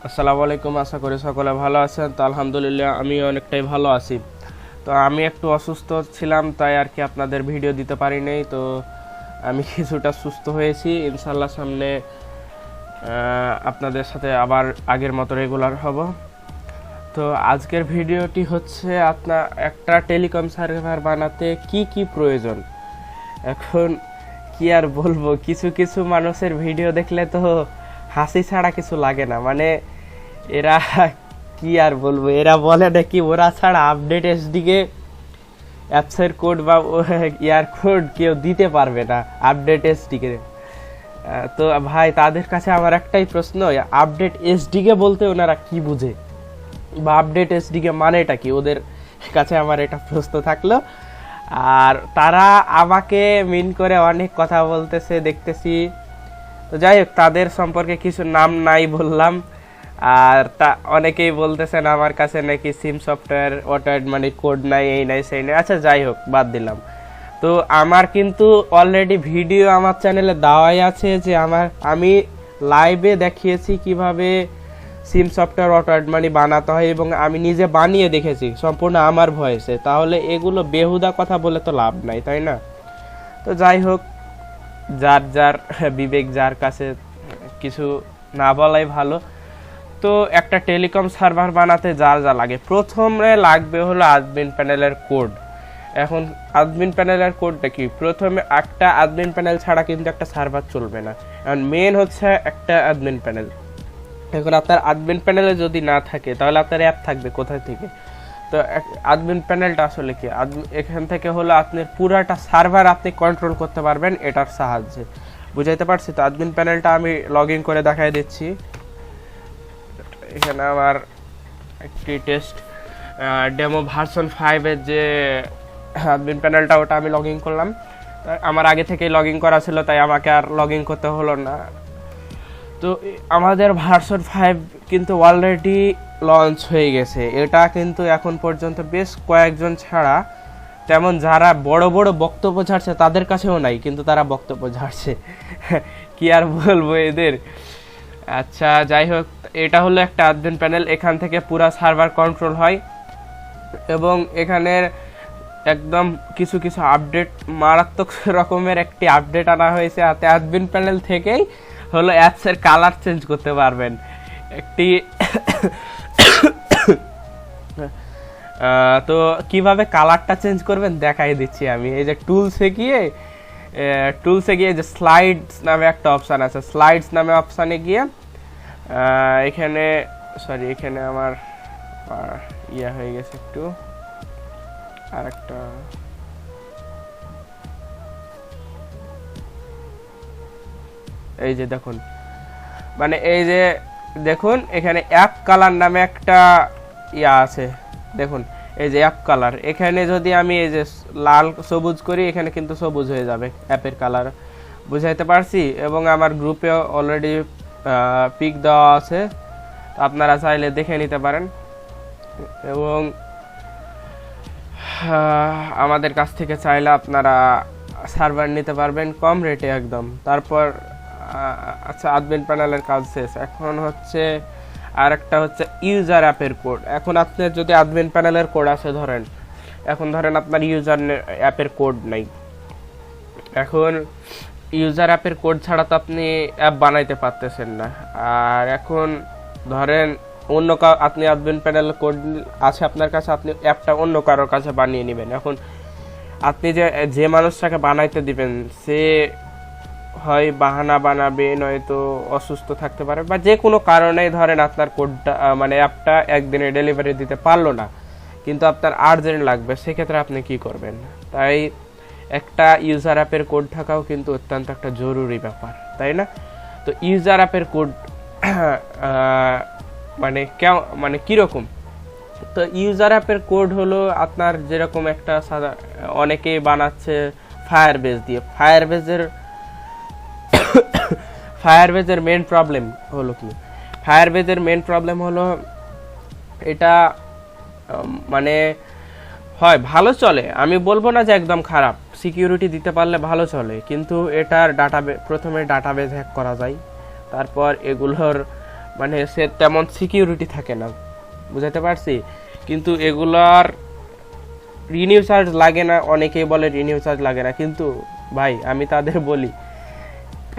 আসসালামু আলাইকুম। আশা করি সকলে ভালো আছেন। তো আলহামদুলিল্লাহ আমি অনেকটাই ভালো আছি। তো আমি একটু অসুস্থ ছিলাম, তাই আর কি আপনাদের ভিডিও দিতে পারি নাই। তো আমি কিছুটা সুস্থ হয়েছি, ইনশাল্লাহ সামনে আপনাদের সাথে আবার আগের মতো রেগুলার হব। তো আজকের ভিডিওটি হচ্ছে আপনার একটা টেলিকম সার্ভার বানাতে কি কি প্রয়োজন। এখন কি আর বলবো, কিছু কিছু মানুষের ভিডিও দেখলে তো হাসি ছাড়া কিছু লাগে না। মানে এরা কি আর বলবো, এরা বলে নাকি ওরা ছাড়া আপডেট এসডিকে অ্যাপসের কোড বা ইয়ার কোড কেউ দিতে পারবে না আপডেট এসডিকে। তো ভাই তাদের কাছে আমার একটাই প্রশ্ন, আপডেট এসডিকে বলতে ওনারা কি বুঝে বা আপডেট এসডিকে মানেটা কি, ওদের কাছে আমার এটা প্রশ্ন থাকলো। আর তারা আমাকে মিন করে অনেক কথা বলতেছে দেখতেছি। তো যাই হোক, তাদের সম্পর্কে কিছু নাম নাই বললাম। আর তা অনেকেই বলতেছেন আমার কাছে নাকি সিম সফটওয়্যার অটোয়েড মানে কোড নাই, এই নাই সেই নাই। আচ্ছা যাই হোক, বাদ দিলাম। তো আমার কিন্তু অলরেডি ভিডিও আমার চ্যানেলে দেওয়াই আছে, যে আমি লাইভে দেখিয়েছি কিভাবে সিম সফটওয়্যার অটোয়েড মানি বানাতে হয়, এবং আমি নিজে বানিয়ে দেখেছি সম্পূর্ণ আমার ভয়েসে। তাহলে এগুলো বেহুদা কথা বলে তো লাভ নাই, তাই না? তো যাই হোক, যার যার বিবেক যার কাছে, কিছু না বলাই ভালো। তো একটা টেলিকম সার্ভার বানাতে যা যা লাগে, প্রথমে লাগবে হলো অ্যাডমিন প্যানেলের কোড। এখন অ্যাডমিন প্যানেলের কোডটা কি, প্রথমে একটা অ্যাডমিন প্যানেল ছাড়া কিন্তু একটা সার্ভার চলবে না। এখন মেন হচ্ছে একটা অ্যাডমিন প্যানেল। এখন আপনার অ্যাডমিন প্যানেলে যদি না থাকে তাহলে আপনার অ্যাপ থাকবে কোথায় থেকে? তো অ্যাডমিন প্যানেলটা আসলে কি, এখান থেকে হলো আপনার পুরাটা সার্ভার আপনি কন্ট্রোল করতে পারবেন এটার সাহায্যে। বুঝাইতে পারছি? তো অ্যাডমিন প্যানেলটা আমি লগ ইন করে দেখাই দিচ্ছি। এখানে আমার একটি টেস্ট ডেমো ভার্সন 5-এর যে অ্যাডমিন প্যানেলটা, ওটা আমি লগ ইন করলাম। আমার আগে থেকেই লগ ইন করা ছিল, তাই আমাকে আর লগ ইন করতে হলো না। তো আমাদের ভার্সন 5 কিন্তু অলরেডি লঞ্চ হয়ে গেছে। এটা কিন্তু এখন পর্যন্ত বেশ কয়েকজন ছাড়া তেমন যারা বড় বড় বক্তব্য ছাড়ছে তাদের কাছেও নাই, কিন্তু তারা বক্তব্য ছাড়ছে। কি আর বলবো এদের। আচ্ছা যাই হোক, এটা হলো একটা অ্যাডমিন প্যানেল। এখান থেকে পুরো সার্ভার কন্ট্রোল হয়, এবং এখানের একদম কিছু কিছু আপডেট, মারাত্মক রকমের একটি আপডেট আনা হয়েছে। হাতে অ্যাডমিন প্যানেল থেকেই হলো অ্যাপসের কালার চেঞ্জ করতে পারবেন। একটি তো কিভাবে কালারটা চেঞ্জ করবেন দেখাই দিচ্ছি আমি। এই যে টুলসে গিয়ে যে স্লাইডস নামে একটা অপশান আছে, স্লাইডস নামে অপশানে গিয়ে এখানে এখানে আমার ইয়া হয়ে গেছে একটু, আর একটা এই যে দেখুন, মানে এই যে দেখুন এখানে অ্যাপ কালার নামে একটা ইয়া আছে। দেখুন এই যে অ্যাপ কালার, এখানে যদি আমি এই যে লাল সবুজ করি, এখানে কিন্তু সবুজ হয়ে যাবে অ্যাপের কালার। বুঝাইতে পারছি? এবং আমার গ্রুপে অলরেডি পিক দেওয়া আছে, আপনারা চাইলে দেখে নিতে পারেন। এবং আমাদের কাছ থেকে চাইলে আপনারা সার্ভার নিতে পারবেন কম রেটে একদম। তারপর আচ্ছা, অ্যাডমিন প্যানেলের কাজ শেষ। এখন হচ্ছে আর একটা হচ্ছে ইউজার অ্যাপের কোড। এখন আপনার যদি অ্যাডমিন প্যানেলের কোড আছে, এখন ধরেন আপনার ইউজার অ্যাপের কোড নাই। এখন ইউজার অ্যাপের কোড ছাড়া তো আপনি অ্যাপ বানাইতে পারতেছেন না। আর এখন ধরেন অন্য আপনি অ্যাডমিন প্যানেলের কোড আছে আপনার কাছে, আপনি অ্যাপটা অন্য কারোর কাছে বানিয়ে নেবেন। এখন আপনি যে মানুষটাকে বানাইতে দিবেন, সে হয় বাহানা বানাবে, নয়তো অসুস্থ থাকতে পারে, বা যে কোনো কারণে ধরেন আপনার কোডটা মানে অ্যাপটা একদিনে ডেলিভারি দিতে পারলো না, কিন্তু আপনার আর্জেন্ট লাগবে, সেক্ষেত্রে আপনি কি করবেন? তাই একটা ইউজার অ্যাপের কোড থাকাও কিন্তু অত্যন্ত একটা জরুরি ব্যাপার, তাই না? তো ইউজার অ্যাপের কোড মানে কীরকম? তো ইউজার অ্যাপের কোড হলো আপনার যেরকম একটা অনেকেই বানাচ্ছে ফায়ারবেজ দিয়ে। ফায়ারবেজের মেন প্রবলেম হলো কি, ফায়ারবেজের মেন প্রবলেম হলো এটা মানে হয় ভালো চলে, আমি বলবো না যে একদম খারাপ, সিকিউরিটি দিতে পারলে ভালো চলে, কিন্তু এটার প্রথমে ডাটাবেজ হ্যাক করা যায়। তারপর এগুলোর মানে সে তেমন সিকিউরিটি থাকে না, বুঝাতে পারছি। কিন্তু এগুলার রিনিউ চার্জ লাগে না, অনেকেই বলে রিনিউ চার্জ লাগে না, কিন্তু ভাই আমি তাদের বলি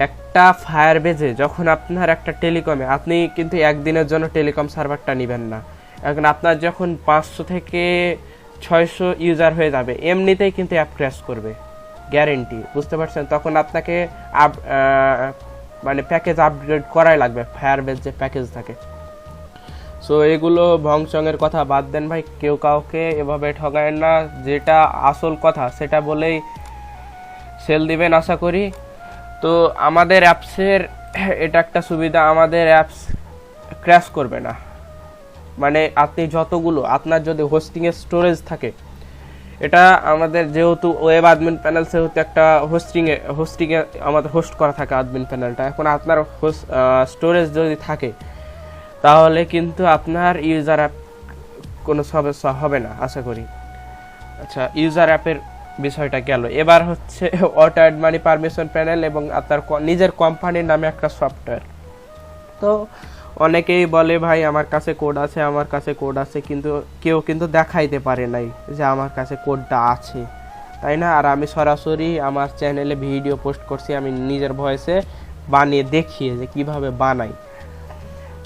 একটা ফায়ারবেজে যখন আপনার একটা টেলিকমে আপনি কিন্তু একদিনের জন্য টেলিকম সার্ভারটা নেবেন না, এখন আপনার যখন 500 থেকে 600 ইউজার হয়ে যাবে এমনিতেই কিন্তু অ্যাপ ক্র্যাশ করবে, গ্যারেন্টি, বুঝতে পারছেন। তখন আপনাকে মানে প্যাকেজ আপগ্রেড করাই লাগবে, ফায়ারবেজ যে প্যাকেজ থাকে। সো এগুলো ভংচঙের কথা বাদ দেন ভাই, কেউ কাউকে এভাবে ঠগায় না, যেটা আসল কথা সেটা বলেই সেল দিবেন আশা করি। তো আমাদের অ্যাপসের এটা একটা সুবিধা, আমাদের অ্যাপস ক্র্যাশ করবে না, মানে আপনি যতগুলো আপনার যদি হোস্টিংয়ের স্টোরেজ থাকে, এটা আমাদের যেহেতু ওয়েব অ্যাডমিন প্যানেল সেহেতু একটা হোস্টিংয়ে আমাদের হোস্ট করা থাকে অ্যাডমিন প্যানেলটা, এখন আপনার স্টোরেজ যদি থাকে তাহলে কিন্তু আপনার ইউজার অ্যাপ কোনো সমস্যা হবে না আশা করি। আচ্ছা, ইউজার অ্যাপের বিষয়টা গেল, এবার হচ্ছে auto add money permission panel এবং আপনার নিজের কোম্পানির নামে একটা সফটওয়্যার। তো অনেকেই বলে ভাই আমার কাছে কোড আছে, আমার কাছে কোড আছে, কিন্তু কেউ কিন্তু দেখাইতে পারে নাই যে আমার কাছে কোডটা আছে, তাই না? আর আমি সরাসরি আমার চ্যানেলে ভিডিও পোস্ট করছি, আমি নিজের ভয়েসে বানিয়ে দেখিয়ে যে কিভাবে বানাই।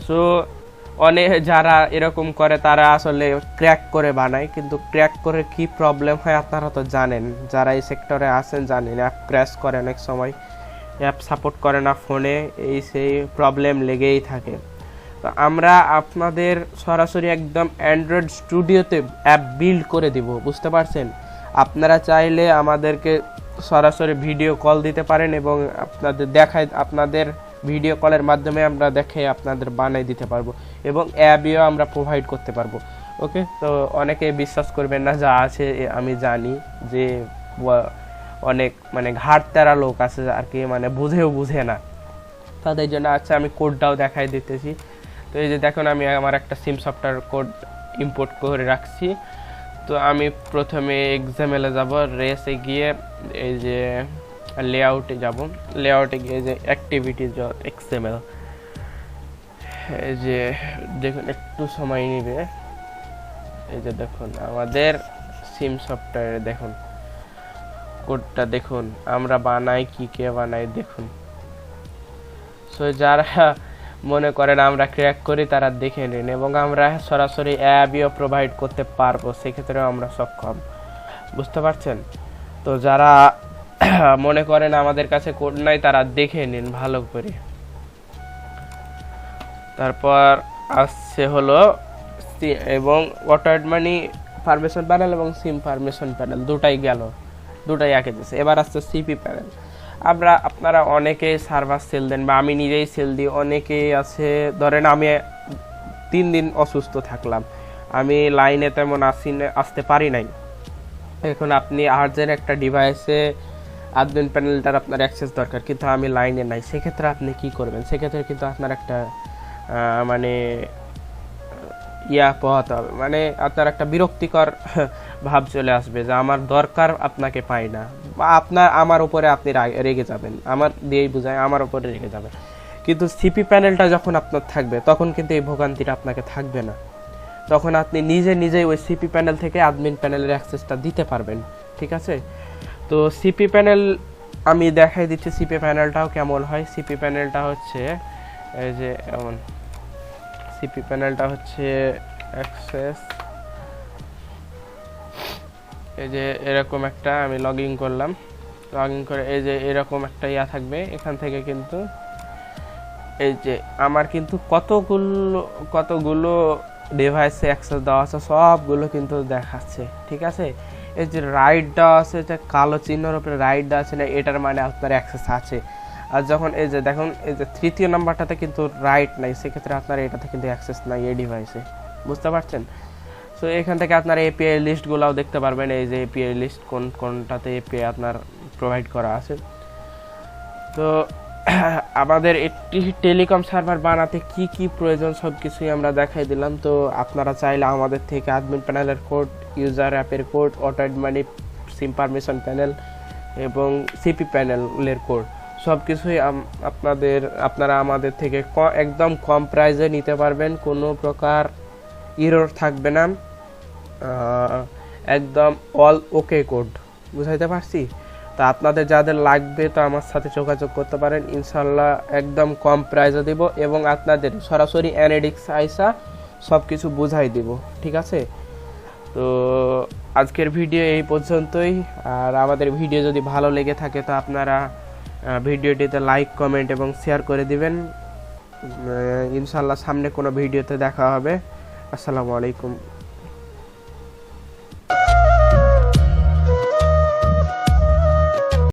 সো অনেক যারা এরকম করে তারা আসলে ক্র্যাক করে বানায়, কিন্তু ক্র্যাক করে কি প্রবলেম হয় আপনারা তো জানেন, যারা এই সেক্টরে আছেন জানেন, অ্যাপ ক্র্যাশ করে অনেক সময়, অ্যাপ সাপোর্ট করে না ফোনে, এই সেই প্রবলেম লেগেই থাকে। তো আমরা আপনাদের সরাসরি একদম অ্যান্ড্রয়েড স্টুডিওতে অ্যাপ বিল্ড করে দিব, বুঝতে পারছেন। আপনারা চাইলে আমাদেরকে সরাসরি ভিডিও কল দিতে পারেন এবং আপনাদের দেখায়, আপনাদের ভিডিও কলের মাধ্যমে আমরা দেখে আপনাদের বানাই দিতে পারবো এবং অ্যাপও আমরা প্রোভাইড করতে পারবো। ওকে, তো অনেকে বিশ্বাস করবেন না, যা আছে আমি জানি যে অনেক মানে ঘাটতেরা লোক আছে আর কি, মানে বুঝে না, তাদের জন্য আচ্ছা আমি কোডটাও দেখাই দিতেছি। তো এই যে দেখুন, আমি আমার একটা সিম সফটওয়্যার কোড ইম্পোর্ট করে রাখছি। তো আমি প্রথমে এক্সামেলে যাব, রেসে গিয়ে এই যে লেআউটে যাব, লেআউটে গিয়ে যে অ্যাক্টিভিটিজ এক্সএমএল, এই যে দেখুন একটু সময় নেবে, এই যে দেখুন আমাদের সিম সফটওয়্যারে দেখুন কোডটা দেখুন আমরা বানাই, কি কে বানাই দেখুন। সো যারা মনে করেন আমরা ক্র্যাক করি তারা দেখে নিন, এবং আমরা সরাসরি অ্যাপও প্রোভাইড করতে পারবো, সেক্ষেত্রেও আমরা সক্ষম, বুঝতে পারছেন। তো যারা মনে করেন আমাদের কাছে কোড নাই তারা দেখে নিন ভালো করে। তারপর আসছে হলো এবং auto add money permission panel এবং সিম পারমিশন প্যানেল, দুটাই একে দিচ্ছে। এবার আসছে সিপি প্যানেল। আপনারা অনেকেই সার্ভার সেল দেন বা আমি নিজেই সেল দিই, অনেকেই আছে ধরেন আমি 3 দিন অসুস্থ থাকলাম, আমি লাইনে তেমন আসতে পারি নাই, এখন আপনি আর্জেন্ট একটা ডিভাইসে অ্যাডমিন প্যানেলটার আপনার অ্যাক্সেস দরকার, কিন্তু আমি লাইনে নাই, সেক্ষেত্রে আপনি কি করবেন? সেক্ষেত্রে কিন্তু আপনার একটা মানে পোহাতে হবে, মানে আপনার একটা বিরক্তিকর ভাব চলে আসবে যে আমার দরকার আপনাকে পাই না, বা আমার উপরে আপনি রেগে যাবেন, আমার দিয়েই বোঝায় আমার উপরে রেগে যাবেন। কিন্তু সিপি প্যানেলটা যখন আপনার থাকবে তখন কিন্তু এই ভোগান্তিটা আপনাকে থাকবে না, তখন আপনি নিজেই ওই সিপি প্যানেল থেকে অ্যাডমিন প্যানেলের অ্যাক্সেসটা দিতে পারবেন, ঠিক আছে। তো সিপি প্যানেল আমি দেখাই দিচ্ছি, সিপি প্যানেলটাও কেমন হয়। সিপি প্যানেলটা হচ্ছে এই যে এমন, সিপি প্যানেলটা হচ্ছে অ্যাক্সেস, এই যে এরকম একটা, আমি লগ ইন করলাম, লগ ইন করে এই যে এরকম একটা থাকবে, এখান থেকে কিন্তু এই যে আমার কিন্তু কতগুলো ডিভাইসে অ্যাক্সেস দেওয়া আছে, সবগুলো কিন্তু দেখাচ্ছে, ঠিক আছে। এই যে রাইট দেওয়া আছে, যে কালো চিহ্নের উপরে রাইট দেওয়া আছে না, এটার মানে আপনার অ্যাক্সেস আছে। আর যখন এই যে দেখুন এই যে 3য় নাম্বারটাতে কিন্তু রাইট নাই, সেক্ষেত্রে আপনার এটাতে কিন্তু অ্যাক্সেস নাই এই ডিভাইসে, বুঝতে পারছেন। সো এখান থেকে আপনার এপিআই লিস্টগুলোও দেখতে পারবেন, এই যে এপিআই লিস্ট কোনটাতে এপিআই আপনার প্রোভাইড করা আছে। তো আমাদের একটি টেলিকম সার্ভার বানাতে কি কি প্রয়োজন সব কিছুই আমরা দেখাই দিলাম। তো আপনারা চাইলে আমাদের থেকে অ্যাডমিন প্যানেলের কোড, ইউজার অ্যাপের কোড, অটো অ্যাড মানি, সিম পারমিশন প্যানেল এবং সিপি প্যানেলের কোড সব কিছুই আপনারা আমাদের থেকে একদম কম প্রাইসে নিতে পারবেন, কোনো প্রকার এরর থাকবে না, একদম অল ওকে কোড। বুঝাইতে পারছি? তো আপনাদের যাদের লাগবে তো আমার সাথে যোগাযোগ করতে পারেন, ইনশাল্লাহ একদম কম প্রাইসে দিব এবং আপনাদের সরাসরি অ্যানেডিক্স আইসা সব কিছু বুঝাই দিব, ঠিক আছে? তো আজকের ভিডিও এই পর্যন্তই। আর আমাদের ভিডিও যদি ভালো লেগে থাকে তো আপনারা ভিডিওটিতে লাইক, কমেন্ট এবং শেয়ার করে দিবেন। ইনশাল্লাহ সামনে কোনো ভিডিওতে দেখা হবে। আসসালামু আলাইকুম।